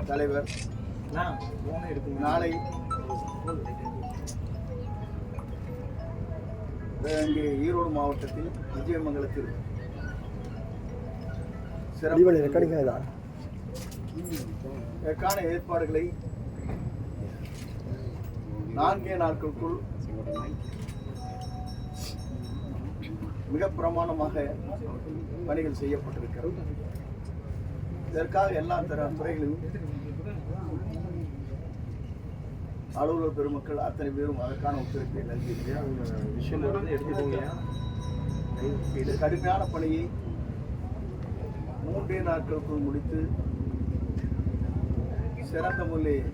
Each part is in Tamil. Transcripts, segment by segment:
தலைவர் நாளை இங்கே ஈரோடு மாவட்டத்தில் விஜயமங்கலத்தில் இதற்கான ஏற்பாடுகளை 4 நாட்களுக்குள் மிக பிரமாணமாக பணிகள் செய்யப்பட்டிருக்கிறது. இதற்காக எல்லா துறைகளிலும் அலுவலர் பெருமக்கள் அத்தனை பேரும் அதற்கான ஒத்துழைப்பை நல்கி இது கடுமையான பணியை 3 நாட்களுக்குள் முடித்து சிறந்த முறையில்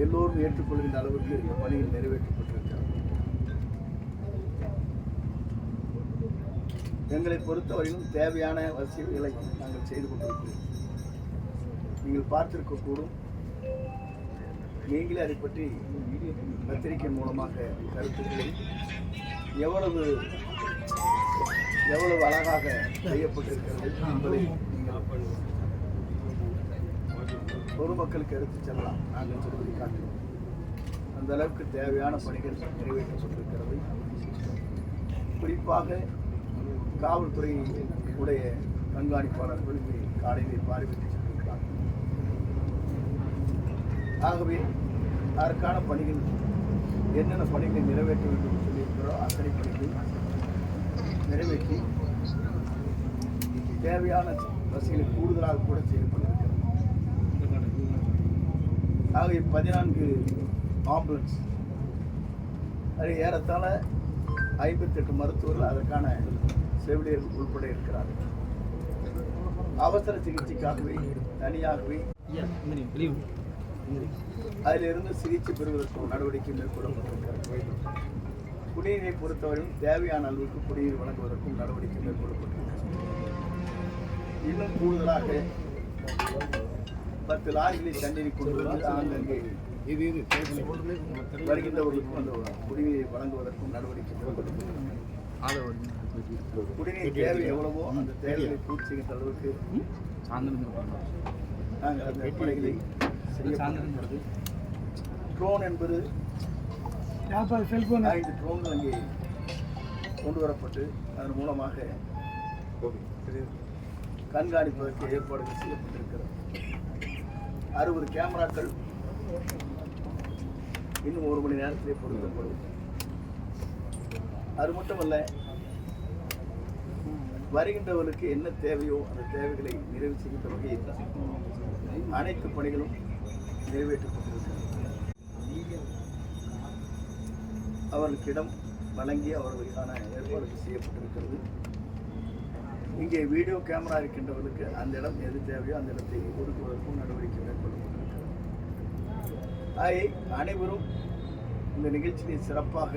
எல்லோரும் ஏற்றுக்கொள்கின்ற அளவுக்கு இந்த பணியில் நிறைவேற்றப்பட்டிருக்கிறது. எங்களை பொறுத்தவரையிலும் தேவையான வசதிகளை நாங்கள் செய்து கொண்டிருக்கிறோம். நீங்கள் பார்த்திருக்கக்கூடும், நீங்களே அதை பற்றி பத்திரிகை மூலமாக கருத்துக்களை எவ்வளவு அழகாக செய்யப்பட்டிருக்கிறது என்பதை பொதுமக்களுக்கு எடுத்துச் செல்லலாம். நாங்கள் சொல்வதை காட்டுவோம். அந்த அளவுக்கு தேவையான பணிகள் நிறைவேற்றப்பட்டிருக்கிறது. குறிப்பாக காவல்துறை உடைய கண்காணிப்பாளர்கள் காலையில் பார்வையிட்டு சென்றிருக்கிறார். ஆகவே அதற்கான பணிகள் என்னென்ன பணிகளை நிறைவேற்ற வேண்டும் என்று சொல்லியிருக்கிறோம் அத்தனை பணிகள் நிறைவேற்றி தேவையான வசதிகளை கூடுதலாக கூட செய்யப்பட்டிருக்கிறது. ஆகவே 14 ஆம்புலன்ஸ், அது ஏறத்தாழ 58 மருத்துவர்கள் அதற்கான செவிலியர்கள் உள்பட இருக்கிறார்கள். அவசர சிகிச்சைக்காகவே தனியாகவே அதிலிருந்து சிகிச்சை பெறுவதற்கு நடவடிக்கை மேற்கொள்ளப்பட்டிருக்கிறது. குடிநீரை பொறுத்தவரையும் தேவையான அளவுக்கு குடிநீர் வழங்குவதற்கும் நடவடிக்கை மேற்கொள்ளப்பட்டிருக்கிறது. இன்னும் கூடுதலாக 10 லாரிகளை தண்ணீரை கொண்டு வந்து ஆங்காங்கே வருகின்றவர்களுக்கும் அந்த குடிநீரை வழங்குவதற்கும் நடவடிக்கை மேற்கொள்ளப்பட்டிருக்கிறது. குடிநீர் தேவை எவ்வளவோ அந்த தேவைகளை பூர்த்தி செய்கின்ற அளவுக்கு நாங்கள் அந்த பணிகளை செய்யப்பட்டிருக்கிறது. ட்ரோன் என்பது 5 ட்ரோன்கள் அங்கே கொண்டு வரப்பட்டு அதன் மூலமாக கண்காணிப்பதற்கு ஏற்பாடுகள் செய்யப்பட்டிருக்கிறது. 60 கேமராக்கள் இன்னும் 1 மணி நேரத்திலே பொருத்தப்படும். அது மட்டுமல்ல, வருகின்றவர்களுக்கு என்ன தேவையோ அந்த தேவைகளை நிறைவு செய்கின்ற வகையில் அனைத்து பணிகளும் நிறைவேற்றப்பட்டிருக்கிறது. அவர்களுக்கு இடம் வழங்கி அவர்களுக்கான ஏற்பாடுகள் செய்யப்பட்டிருக்கிறது. இங்கே வீடியோ கேமரா இருக்கின்றவர்களுக்கு அந்த இடம் எது தேவையோ அந்த இடத்தை ஒதுக்குவதற்கும் நடவடிக்கை மேற்கொள்ளப்பட்டிருக்கிறது. அனைவரும் இந்த நிகழ்ச்சியை சிறப்பாக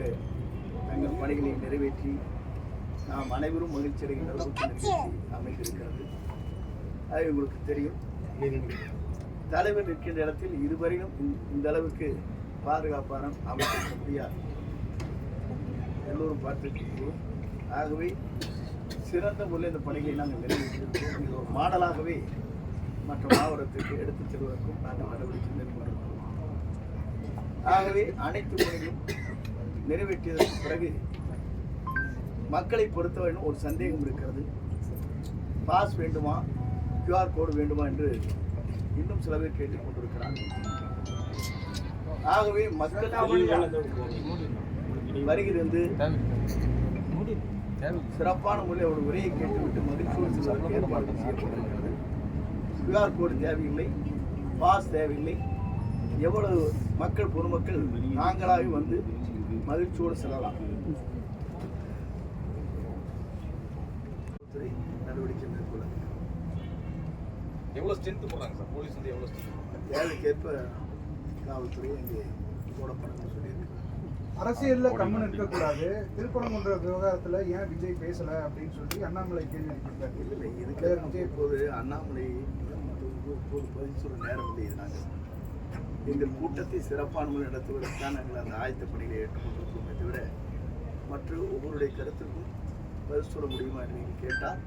தங்கள் பணிகளை நிறைவேற்றி நாம் அனைவரும் மகிழ்ச்சி அடைகின்ற அளவுக்கு நிகழ்ச்சி அமைந்திருக்கிறது. அது உங்களுக்கு தெரியும். தலைவர் இருக்கின்ற இடத்தில் இதுவரையும் இந்த அளவுக்கு பாதுகாப்பான அமைக்க முடியாது. எல்லோரும் பார்த்துருக்கிறோம். ஆகவே சிறந்த முறையில் இந்த பணிகளை நாங்கள் நிறைவேற்றியிருக்கிறோம். இது ஒரு மாடலாகவே மற்ற மாவட்டத்திற்கு எடுத்துச் செல்வதற்கும் நாங்கள் நடவடிக்கை மேற்கொண்டிருக்கிறோம். ஆகவே அனைத்து பணிகளும் நிறைவேற்றியதற்கு பிறகு மக்களை பொறுத்தவரையும் ஒரு சந்தேகம் இருக்கிறது. பாஸ் வேண்டுமா, QR கோடு வேண்டுமா என்று இன்னும் சில பேர் கேட்டுக் கொண்டிருக்கிறார்கள். ஆகவே மக்கள் வருகிறது சிறப்பான முறையில் ஒரு உரையை கேட்டுவிட்டு மகிழ்ச்சியோடு செல்வதற்கு ஏற்பாடு செய்யப்பட்டிருக்கிறது. QR கோடு தேவையில்லை, பாஸ் தேவையில்லை. எவ்வளவு மக்கள் பொதுமக்கள் நாங்களாக வந்து மகிழ்ச்சியோடு செல்லலாம். நடவடிக்கை மேற்கொள்ள எவ்வளோ ஸ்ட்ரென்த் போடுறாங்க சார்? போலீஸ் வந்து எவ்வளோ ஸ்ட்ரென்த்? தேவைக்கேற்ப காவல்துறை இங்கே போடப்படணும்னு சொல்லியிருக்கு. அரசியலில் கம்மன் இருக்கக்கூடாது. திருப்பரங்குன்ற விவகாரத்தில் ஏன் விஜய் பேசலை அப்படின்னு சொல்லி அண்ணாமலை கேள்வி கேட்டார். இல்லை, இதுக்கு இப்போது அண்ணாமலை இப்போது பதில் சொல்ல நேரம் இல்லை. நாங்கள் எங்கள் கூட்டத்தை சிறப்பான முறை நடத்துவதற்காக நாங்கள் அந்த ஆயத்த பணிகளை ஏற்றுக்கொண்டிருக்கிறோமே தவிர மற்ற ஒவ்வொருடைய கருத்துக்கும் பதில் சொல்ல முடியுமா என்று நீங்கள் கேட்டால்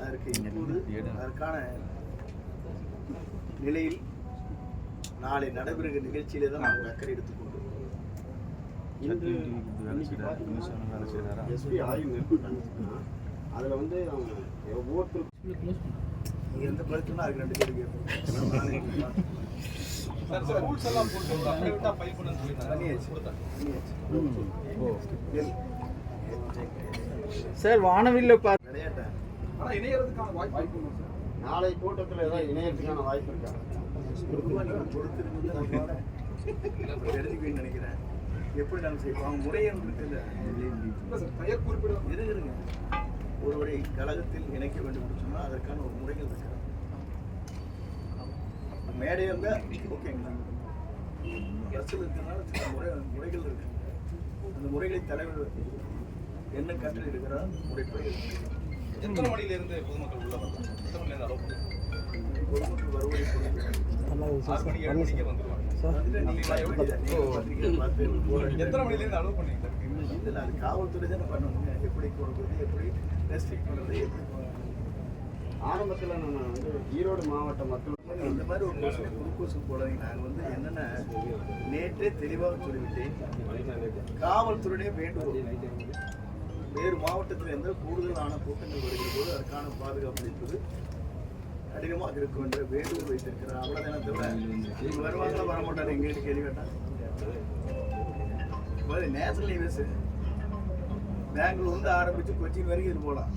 அதற்கு இப்போது அதற்கான நிலையில் நாளை நடைபெறுகிற நிகழ்ச்சியிலே தான் நாங்கள் அக்கறை எடுத்துக்கொண்டு எஸ்பி ஆய்வு மேற்கொண்டாங்க. அதில் வந்து அவங்க ஒவ்வொருத்தருக்கும் நீங்க எந்த பிரச்சனை அதுக்கு 2 பேருக்கு கேட்போம். சார் சார் ரூல்ஸ் எல்லாம் போட்டு ஒரு அப்படியே விட்டா ஃபைல் பண்ணுன்னு சொல்லிருந்தாங்க. கொடுத்தாங்க. சார் வானவில்ல விளையாட்டை ஆனா இணையறதுக்கான வாய்ப்பு உண்டு சார். நாளை கூட்டத்தில் ஏதாவது இணையத்துக்கான வாய்ப்பு இருக்கா? பொறுத்திருந்து நம்மளால தெரிஞ்சுக்குவேன்னு நினைக்கிறேன். எப்படி நாங்கள் செய்வோம் அவங்க முறையை இருக்கு இல்லை இல்ல சார், பெயர் குறிப்பிட இருங்க. ஒருவரை கழகத்தில் இணைக்க வேண்டும் என்று சொன்னால் அதற்கான ஒரு முறைகள் இருக்கிறது. மேடை இருந்தால் ஓகேங்களா, பஸ்ஸில் இருக்கிறதுனால சில முறைகள் இருக்கு. அந்த முறைகளை தலைவர் என்ன கட்டளை இருக்கிறார் முறைப்படி எத்தனை மணில இருந்து பொதுமக்கள் உள்ள வரலாம்? எத்தனை மணில இருந்து அலோவ் பண்ணுவாங்க? பொதுமக்கள் வருவதை பொறுத்து 6 மணிக்கு 7 மணிக்கே வந்துருவாங்க. எத்தனை மணில இருந்து அலோவ் பண்ணீங்க? இல்லை அது காவல்துறை தானே பண்ணணுங்க. எப்படி கொடுக்குறது, எப்படி ரெஸ்ட்ரிக்ட் பண்ணுறது, எப்படி ஆரம்பத்தில் நம்ம வந்து ஈரோடு மாவட்ட மக்கள் இந்த மாதிரி ஒரு குளுக்கோஸ் போடாதீங்க. நாங்கள் வந்து என்னென்ன நேற்றே தெளிவாக சொல்லிவிட்டேன். காவல்துறையே வேண்டுகோள், வேறு மாவட்டத்தில் எந்த கூடுதலான கூட்டங்கள் வருகிற போது அதற்கான பாதுகாப்பு அளிப்பது கடினமாக இருக்கும் என்ற வேண்டுகோள் வைத்திருக்கிறார். அவ்வளோதான தவிர இவங்க வருவாங்களா வரமாட்டாங்க எங்கேயும் கேள்வி கேட்டாங்க. நேஷனல் ஹைவேஸ் பெங்களூர்லேருந்து ஆரம்பித்து கொச்சின் வரைக்கும் இது போகலாம்.